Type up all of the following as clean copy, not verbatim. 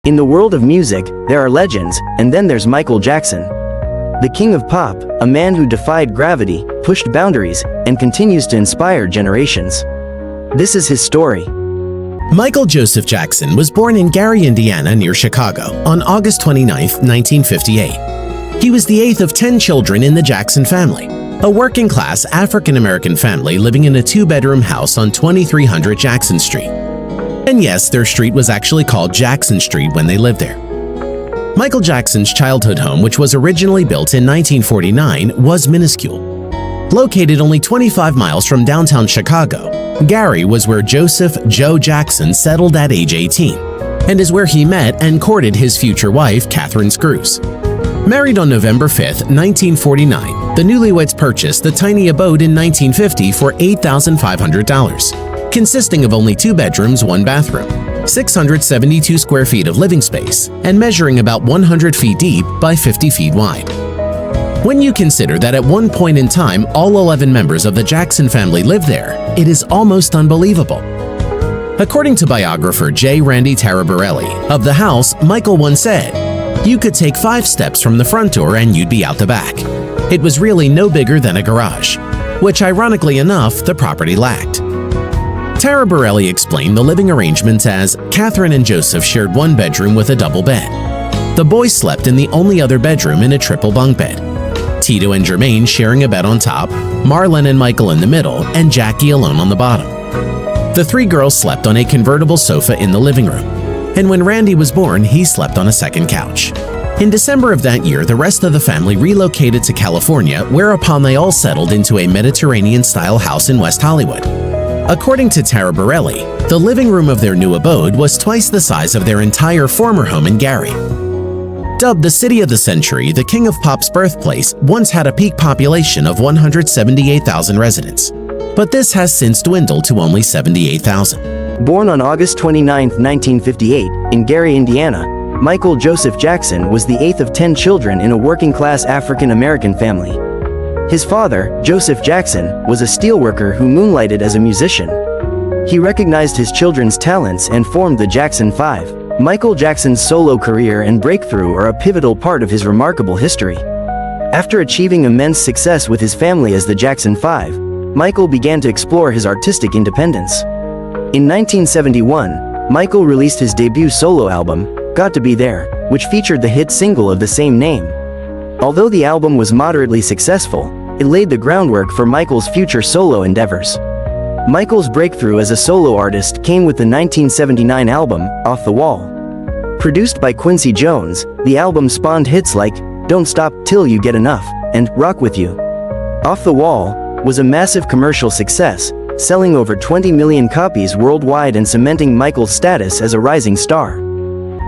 In the world of music, there are legends, and then there's Michael Jackson. The king of pop, a man who defied gravity, pushed boundaries, and continues to inspire generations. This is his story. Michael Joseph Jackson was born in Gary, Indiana, near Chicago, on August 29, 1958. He was the eighth of 10 children in the Jackson family, a working-class African-American family living in a two-bedroom house on 2300 Jackson Street. And yes, their street was actually called Jackson Street when they lived there. Michael Jackson's childhood home, which was originally built in 1949, was minuscule. Located only 25 miles from downtown Chicago, Gary was where Joseph "Joe" Jackson settled at age 18, and is where he met and courted his future wife, Catherine Screws. Married on November 5, 1949, the newlyweds purchased the tiny abode in 1950 for $8,500, consisting of only 2 bedrooms, 1 bathroom, 672 square feet of living space, and measuring about 100 feet deep by 50 feet wide. When you consider that at one point in time all 11 members of the Jackson family lived there, it is almost unbelievable. According to biographer J. Randy Taraborelli of the house, Michael once said, "You could take 5 steps from the front door and you'd be out the back." It was really no bigger than a garage, which ironically enough, the property lacked. Taraborelli explained the living arrangements as Catherine and Joseph shared 1 bedroom with a double bed. The boys slept in the only other bedroom in a triple bunk bed. Tito and Jermaine sharing a bed on top, Marlon and Michael in the middle, and Jackie alone on the bottom. The 3 girls slept on a convertible sofa in the living room, and when Randy was born, he slept on a second couch. In December of that year, the rest of the family relocated to California, whereupon they all settled into a Mediterranean-style house in West Hollywood. According to Taraborelli, the living room of their new abode was twice the size of their entire former home in Gary. Dubbed the City of the Century, the King of Pop's birthplace once had a peak population of 178,000 residents, but this has since dwindled to only 78,000. Born on August 29, 1958, in Gary, Indiana, Michael Joseph Jackson was the 8th of 10 children in a working-class African-American family. His father, Joseph Jackson, was a steelworker who moonlighted as a musician. He recognized his children's talents and formed the Jackson 5. Michael Jackson's solo career and breakthrough are a pivotal part of his remarkable history. After achieving immense success with his family as the Jackson 5, Michael began to explore his artistic independence. In 1971, Michael released his debut solo album, Got to Be There, which featured the hit single of the same name. Although the album was moderately successful, it laid the groundwork for Michael's future solo endeavors. Michael's breakthrough as a solo artist came with the 1979 album, Off the Wall. Produced by Quincy Jones, the album spawned hits like Don't Stop Till You Get Enough and Rock With You. Off the Wall was a massive commercial success, selling over 20 million copies worldwide and cementing Michael's status as a rising star.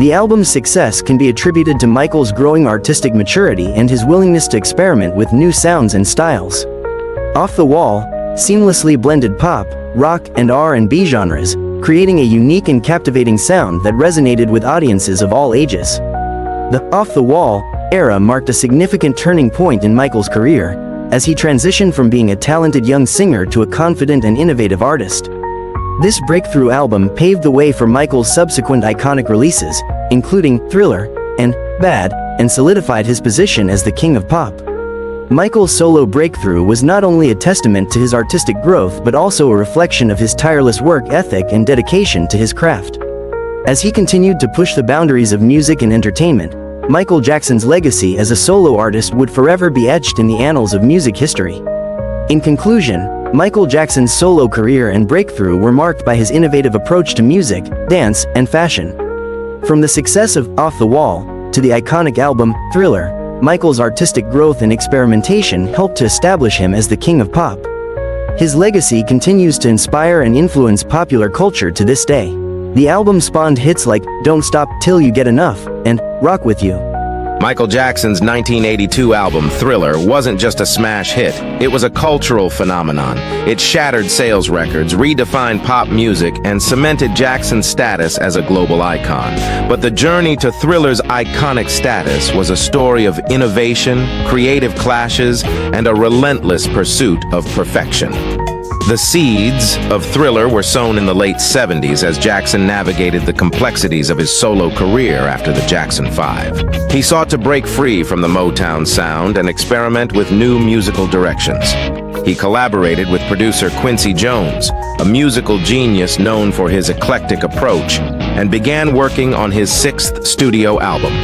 The album's success can be attributed to Michael's growing artistic maturity and his willingness to experiment with new sounds and styles. Off the Wall seamlessly blended pop, rock, and R&B genres, creating a unique and captivating sound that resonated with audiences of all ages. The Off the Wall era marked a significant turning point in Michael's career, as he transitioned from being a talented young singer to a confident and innovative artist. This breakthrough album paved the way for Michael's subsequent iconic releases, including Thriller and Bad, and solidified his position as the king of pop. Michael's solo breakthrough was not only a testament to his artistic growth but also a reflection of his tireless work ethic and dedication to his craft. As he continued to push the boundaries of music and entertainment, Michael Jackson's legacy as a solo artist would forever be etched in the annals of music history. In conclusion, Michael Jackson's solo career and breakthrough were marked by his innovative approach to music, dance, and fashion. From the success of Off the Wall to the iconic album, Thriller, Michael's artistic growth and experimentation helped to establish him as the king of pop. His legacy continues to inspire and influence popular culture to this day. The album spawned hits like Don't Stop Till You Get Enough and Rock With You. Michael Jackson's 1982 album, Thriller, wasn't just a smash hit. It was a cultural phenomenon. It shattered sales records, redefined pop music, and cemented Jackson's status as a global icon. But the journey to Thriller's iconic status was a story of innovation, creative clashes, and a relentless pursuit of perfection. The seeds of Thriller were sown in the late 70s as Jackson navigated the complexities of his solo career after the Jackson 5. He sought to break free from the Motown sound and experiment with new musical directions. He collaborated with producer Quincy Jones, a musical genius known for his eclectic approach, and began working on his 6th studio album.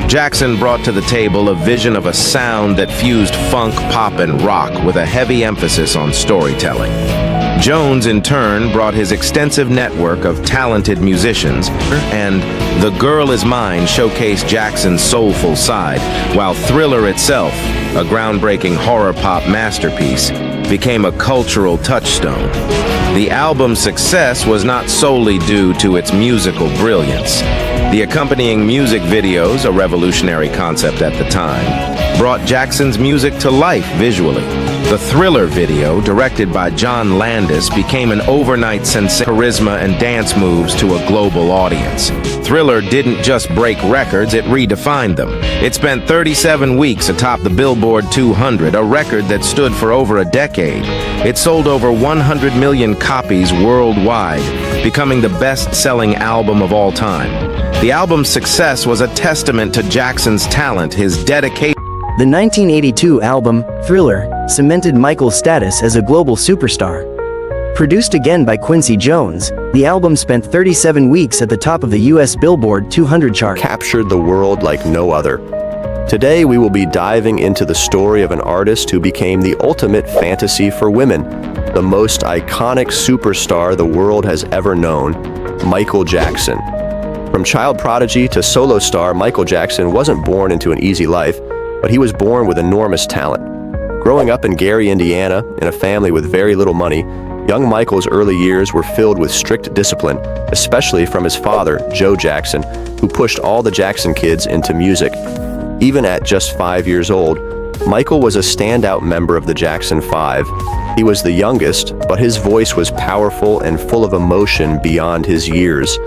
Jackson brought to the table a vision of a sound that fused funk, pop, and rock with a heavy emphasis on storytelling. Jones, in turn, brought his extensive network of talented musicians, and The Girl Is Mine showcased Jackson's soulful side, while Thriller itself, a groundbreaking horror pop masterpiece, became a cultural touchstone. The album's success was not solely due to its musical brilliance. The accompanying music videos, a revolutionary concept at the time, brought Jackson's music to life visually. The Thriller video, directed by John Landis, became an overnight sensation, charisma and dance moves to a global audience. Thriller didn't just break records, it redefined them. It spent 37 weeks atop the Billboard 200, a record that stood for over a decade. It sold over 100 million copies worldwide, becoming the best-selling album of all time. The album's success was a testament to Jackson's talent, his dedication. The 1982 album, Thriller, cemented Michael's status as a global superstar. Produced again by Quincy Jones, the album spent 37 weeks at the top of the US Billboard 200 chart. Captured the world like no other. Today we will be diving into the story of an artist who became the ultimate fantasy for women, the most iconic superstar the world has ever known, Michael Jackson. From child prodigy to solo star, Michael Jackson wasn't born into an easy life, but he was born with enormous talent. Growing up in Gary, Indiana, in a family with very little money, young Michael's early years were filled with strict discipline, especially from his father, Joe Jackson, who pushed all the Jackson kids into music. Even at just 5 years old, Michael was a standout member of the Jackson 5. He was the youngest, but his voice was powerful and full of emotion beyond his years.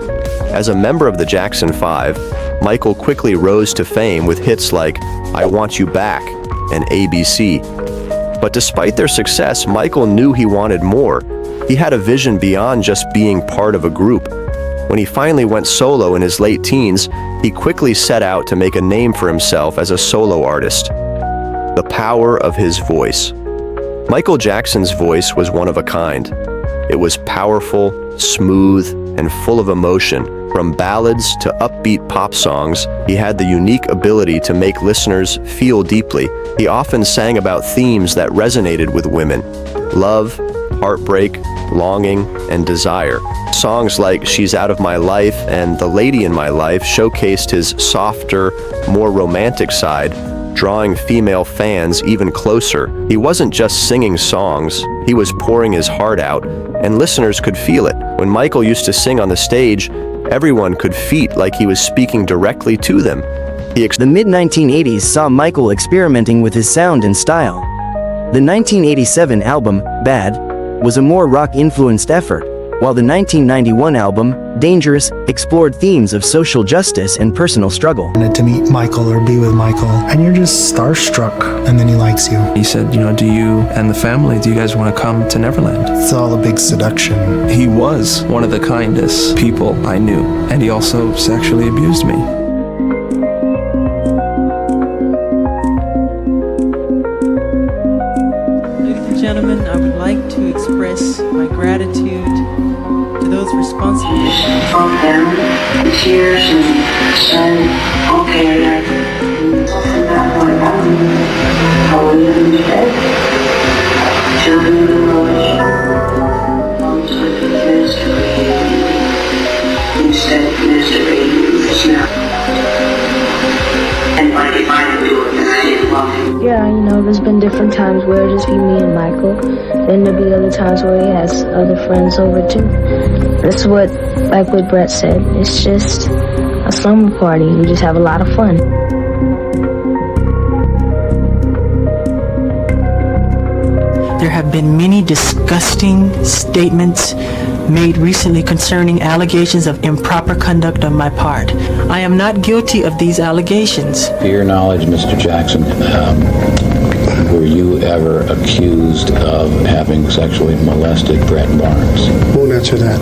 As a member of the Jackson 5, Michael quickly rose to fame with hits like I Want You Back and ABC. But despite their success, Michael knew he wanted more. He had a vision beyond just being part of a group. When he finally went solo in his late teens, he quickly set out to make a name for himself as a solo artist. The power of his voice. Michael Jackson's voice was one of a kind. It was powerful, smooth, and full of emotion. From ballads to upbeat pop songs, he had the unique ability to make listeners feel deeply. He often sang about themes that resonated with women: love, heartbreak, longing, and desire. Songs like She's Out of My Life and The Lady in My Life showcased his softer, more romantic side, drawing female fans even closer. He wasn't just singing songs, he was pouring his heart out, and listeners could feel it. When Michael used to sing on the stage, everyone could feel like he was speaking directly to them. The mid-1980s saw Michael experimenting with his sound and style. The 1987 album, Bad, was a more rock-influenced effort, while the 1991 album, Dangerous, explored themes of social justice and personal struggle. To meet Michael or be with Michael, and you're just starstruck, and then he likes you. He said, do you and the family, do you guys want to come to Neverland? It's all a big seduction. He was one of the kindest people I knew, and he also sexually abused me. Ladies and gentlemen, I would like to express my gratitude to those responsible. For them, the tears and okay, from that point on, I will live in bed, children in the village, homes with the mystery, instead of mystery is now. And by divine will, I love. Yeah, there's been different times where it'll just be me and Michael. Then there'll be other times where he has other friends over too. That's what Brett said, it's just a slumber party. We just have a lot of fun. There have been many disgusting statements made recently concerning allegations of improper conduct on my part. I am not guilty of these allegations. To your knowledge, Mr. Jackson, were you ever accused of having sexually molested Brett Barnes? Won't answer that.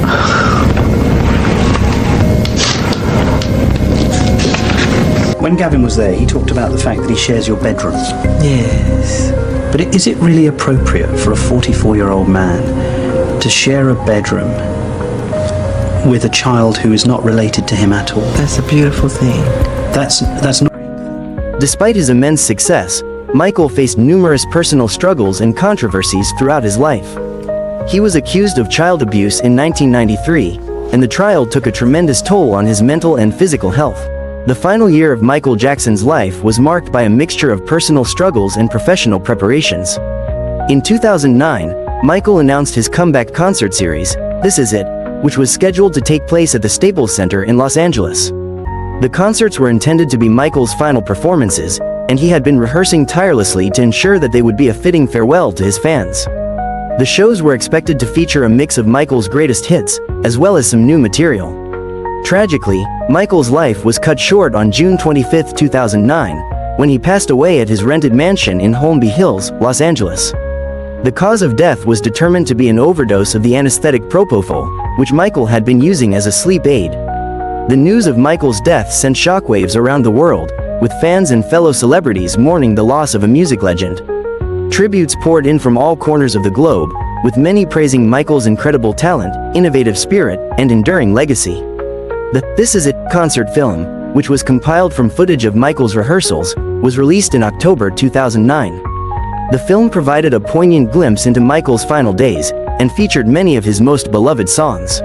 When Gavin was there, he talked about the fact that he shares your bedroom. Yes. But is it really appropriate for a 44-year-old man to share a bedroom with a child who is not related to him at all? That's a beautiful thing. That's not... Despite his immense success, Michael faced numerous personal struggles and controversies throughout his life. He was accused of child abuse in 1993, and the trial took a tremendous toll on his mental and physical health. The final year of Michael Jackson's life was marked by a mixture of personal struggles and professional preparations. In 2009, Michael announced his comeback concert series, This Is It, which was scheduled to take place at the Staples Center in Los Angeles. The concerts were intended to be Michael's final performances, and he had been rehearsing tirelessly to ensure that they would be a fitting farewell to his fans. The shows were expected to feature a mix of Michael's greatest hits, as well as some new material. Tragically, Michael's life was cut short on June 25, 2009, when he passed away at his rented mansion in Holmby Hills, Los Angeles. The cause of death was determined to be an overdose of the anesthetic propofol, which Michael had been using as a sleep aid. The news of Michael's death sent shockwaves around the world, with fans and fellow celebrities mourning the loss of a music legend. Tributes poured in from all corners of the globe, with many praising Michael's incredible talent, innovative spirit, and enduring legacy. The This Is It concert film, which was compiled from footage of Michael's rehearsals, was released in October 2009. The film provided a poignant glimpse into Michael's final days, and featured many of his most beloved songs.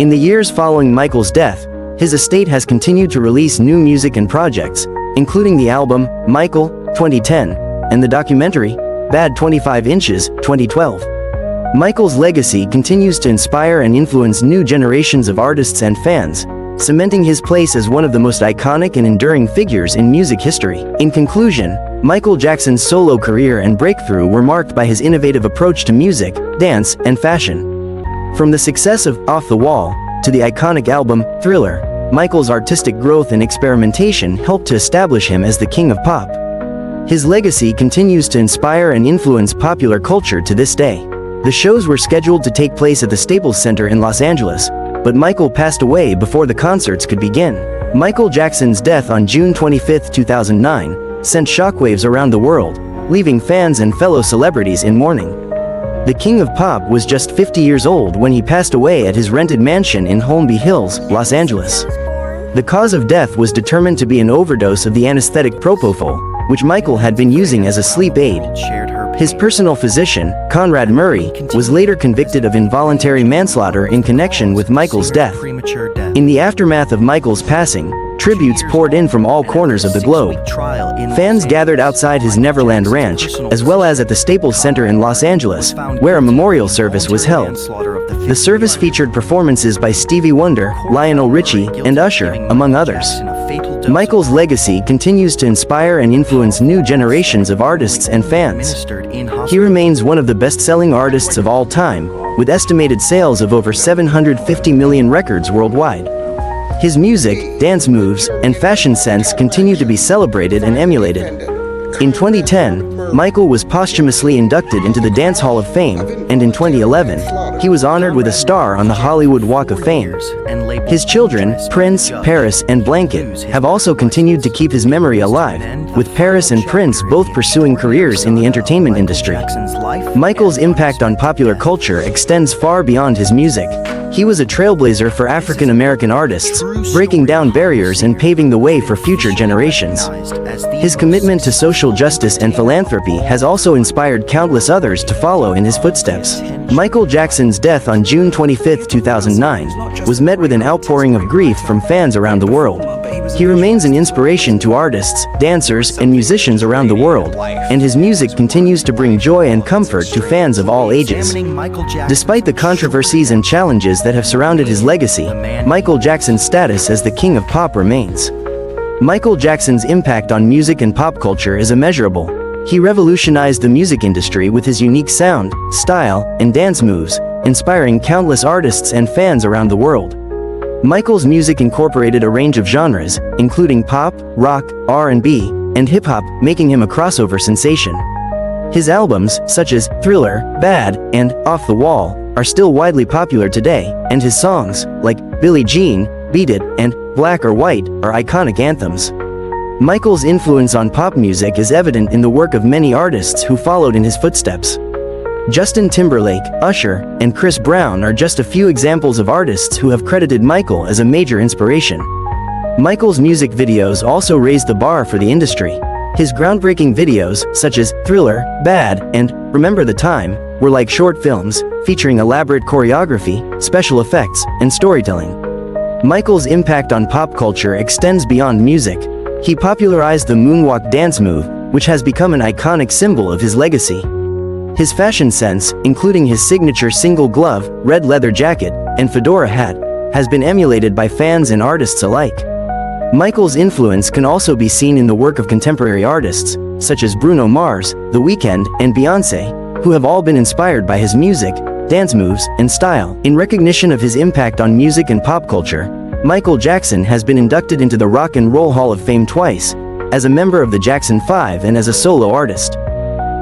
In the years following Michael's death, his estate has continued to release new music and projects, including the album, Michael, 2010, and the documentary, Bad 25 Inches, 2012. Michael's legacy continues to inspire and influence new generations of artists and fans, cementing his place as one of the most iconic and enduring figures in music history. In conclusion, Michael Jackson's solo career and breakthrough were marked by his innovative approach to music, dance, and fashion. From the success of Off the Wall to the iconic album, Thriller, Michael's artistic growth and experimentation helped to establish him as the king of pop. His legacy continues to inspire and influence popular culture to this day. The shows were scheduled to take place at the Staples Center in Los Angeles, but Michael passed away before the concerts could begin. Michael Jackson's death on June 25, 2009, sent shockwaves around the world, leaving fans and fellow celebrities in mourning. The King of Pop was just 50 years old when he passed away at his rented mansion in Holmby Hills, Los Angeles. The cause of death was determined to be an overdose of the anesthetic propofol, which Michael had been using as a sleep aid. His personal physician, Conrad Murray, was later convicted of involuntary manslaughter in connection with Michael's death. In the aftermath of Michael's passing, tributes poured in from all corners of the globe. Fans gathered outside his Neverland Ranch, as well as at the Staples Center in Los Angeles, where a memorial service was held. The service featured performances by Stevie Wonder, Lionel Richie, and Usher, among others. Michael's legacy continues to inspire and influence new generations of artists and fans. He remains one of the best-selling artists of all time, with estimated sales of over 750 million records worldwide. His music, dance moves, and fashion sense continue to be celebrated and emulated. In 2010, Michael was posthumously inducted into the Dance Hall of Fame, and in 2011, he was honored with a star on the Hollywood Walk of Fame. His children, Prince, Paris, and Blanket, have also continued to keep his memory alive, with Paris and Prince both pursuing careers in the entertainment industry. Michael's impact on popular culture extends far beyond his music. He was a trailblazer for African American artists, breaking down barriers and paving the way for future generations. His commitment to social justice and philanthropy has also inspired countless others to follow in his footsteps. Michael Jackson's death on June 25, 2009, was met with an outpouring of grief from fans around the world. He remains an inspiration to artists, dancers, and musicians around the world, and his music continues to bring joy and comfort to fans of all ages. Despite the controversies and challenges that have surrounded his legacy, Michael Jackson's status as the king of pop remains. Michael Jackson's impact on music and pop culture is immeasurable. He revolutionized the music industry with his unique sound, style, and dance moves, inspiring countless artists and fans around the world. Michael's music incorporated a range of genres, including pop, rock, R&B, and hip-hop, making him a crossover sensation. His albums, such as Thriller, Bad, and Off the Wall, are still widely popular today, and his songs, like Billie Jean, Beat It, and Black or White, are iconic anthems. Michael's influence on pop music is evident in the work of many artists who followed in his footsteps. Justin Timberlake, Usher, and Chris Brown are just a few examples of artists who have credited Michael as a major inspiration. Michael's music videos also raised the bar for the industry. His groundbreaking videos, such as Thriller, Bad, and Remember the Time, were like short films, featuring elaborate choreography, special effects, and storytelling. Michael's impact on pop culture extends beyond music. He popularized the moonwalk dance move, which has become an iconic symbol of his legacy. His fashion sense, including his signature single glove, red leather jacket, and fedora hat, has been emulated by fans and artists alike. Michael's influence can also be seen in the work of contemporary artists, such as Bruno Mars, The Weeknd, and Beyoncé, who have all been inspired by his music, dance moves, and style. In recognition of his impact on music and pop culture, Michael Jackson has been inducted into the Rock and Roll Hall of Fame twice, as a member of the Jackson 5 and as a solo artist.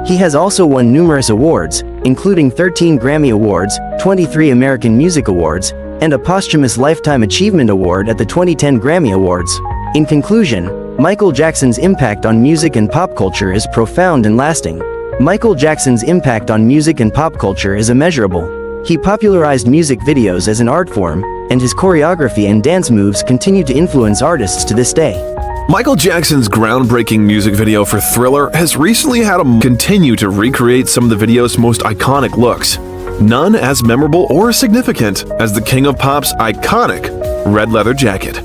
He has also won numerous awards, including 13 Grammy Awards, 23 American Music Awards, and a posthumous Lifetime Achievement Award at the 2010 Grammy Awards. In conclusion, Michael Jackson's impact on music and pop culture is profound and lasting. Michael Jackson's impact on music and pop culture is immeasurable. He popularized music videos as an art form, and his choreography and dance moves continue to influence artists to this day. Michael Jackson's groundbreaking music video for Thriller has recently had him continue to recreate some of the video's most iconic looks. None as memorable or significant as the King of Pop's iconic red leather jacket.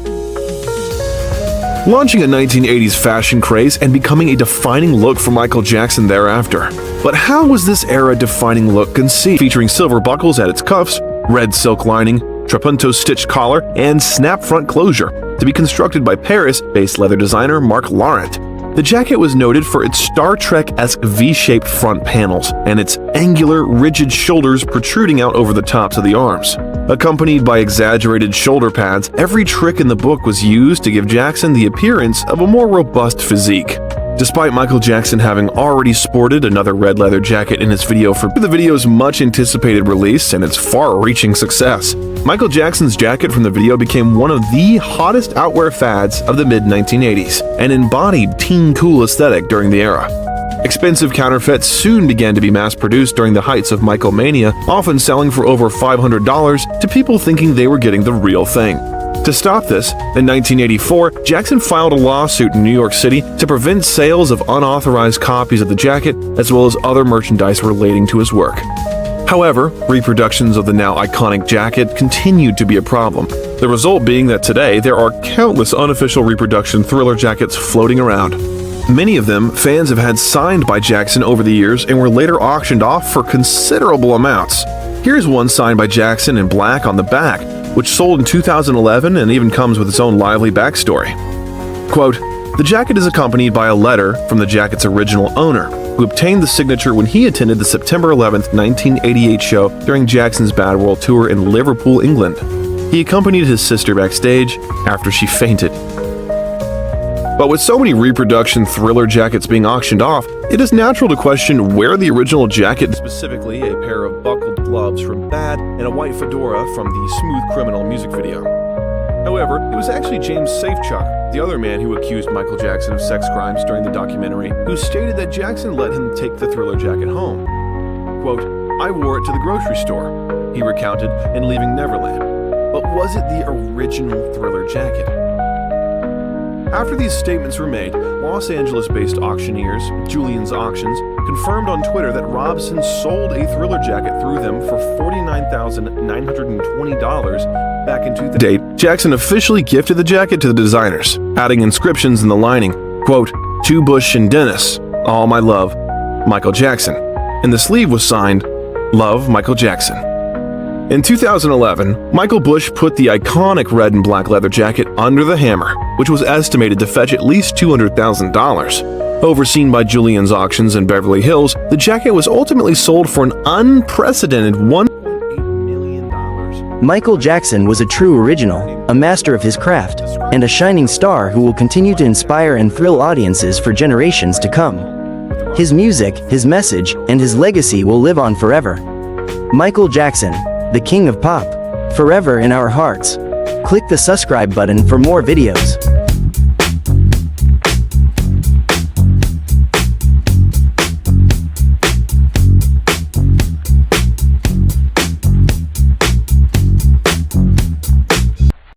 Launching a 1980s fashion craze and becoming a defining look for Michael Jackson thereafter. But how was this era-defining look conceived? Featuring silver buckles at its cuffs, red silk lining, trapunto stitched collar, and snap front closure, to be constructed by Paris-based leather designer Marc Laurent. The jacket was noted for its Star Trek-esque V-shaped front panels and its angular, rigid shoulders protruding out over the tops of the arms. Accompanied by exaggerated shoulder pads, every trick in the book was used to give Jackson the appearance of a more robust physique. Despite Michael Jackson having already sported another red leather jacket in his video for the video's much-anticipated release and its far-reaching success, Michael Jackson's jacket from the video became one of the hottest outwear fads of the mid-1980s and embodied teen cool aesthetic during the era. Expensive counterfeits soon began to be mass-produced during the heights of Michael mania, often selling for over $500 to people thinking they were getting the real thing. To stop this, in 1984, Jackson filed a lawsuit in New York City to prevent sales of unauthorized copies of the jacket, as well as other merchandise relating to his work. However, reproductions of the now iconic jacket continued to be a problem, the result being that today there are countless unofficial reproduction Thriller jackets floating around. Many of them fans have had signed by Jackson over the years and were later auctioned off for considerable amounts. Here's one signed by Jackson in black on the back, which sold in 2011 and even comes with its own lively backstory. Quote, "The jacket is accompanied by a letter from the jacket's original owner, who obtained the signature when he attended the September 11, 1988 show during Jackson's Bad World Tour in Liverpool, England. He accompanied his sister backstage after she fainted." But with so many reproduction Thriller jackets being auctioned off, it is natural to question where the original jacket, specifically a pair of buckled gloves from Bad and a white fedora from the Smooth Criminal music video. However, it was actually James Safechuck, the other man who accused Michael Jackson of sex crimes during the documentary, who stated that Jackson let him take the Thriller jacket home. Quote, "I wore it to the grocery store," he recounted in Leaving Neverland. But was it the original Thriller jacket? After these statements were made, Los Angeles-based auctioneers, Julian's Auctions, confirmed on Twitter that Robson sold a Thriller jacket through them for $49,920 back in 2008. Jackson officially gifted the jacket to the designers, adding inscriptions in the lining, quote, "To Bush and Dennis, all my love, Michael Jackson." And the sleeve was signed, "Love, Michael Jackson." In 2011, Michael Bush put the iconic red and black leather jacket under the hammer, which was estimated to fetch at least $200,000. Overseen by Julian's Auctions in Beverly Hills, the jacket was ultimately sold for an unprecedented $1.8 million. Michael Jackson was a true original, a master of his craft, and a shining star who will continue to inspire and thrill audiences for generations to come. His music, his message, and his legacy will live on forever. Michael Jackson, the king of pop, forever in our hearts. Click the subscribe button for more videos.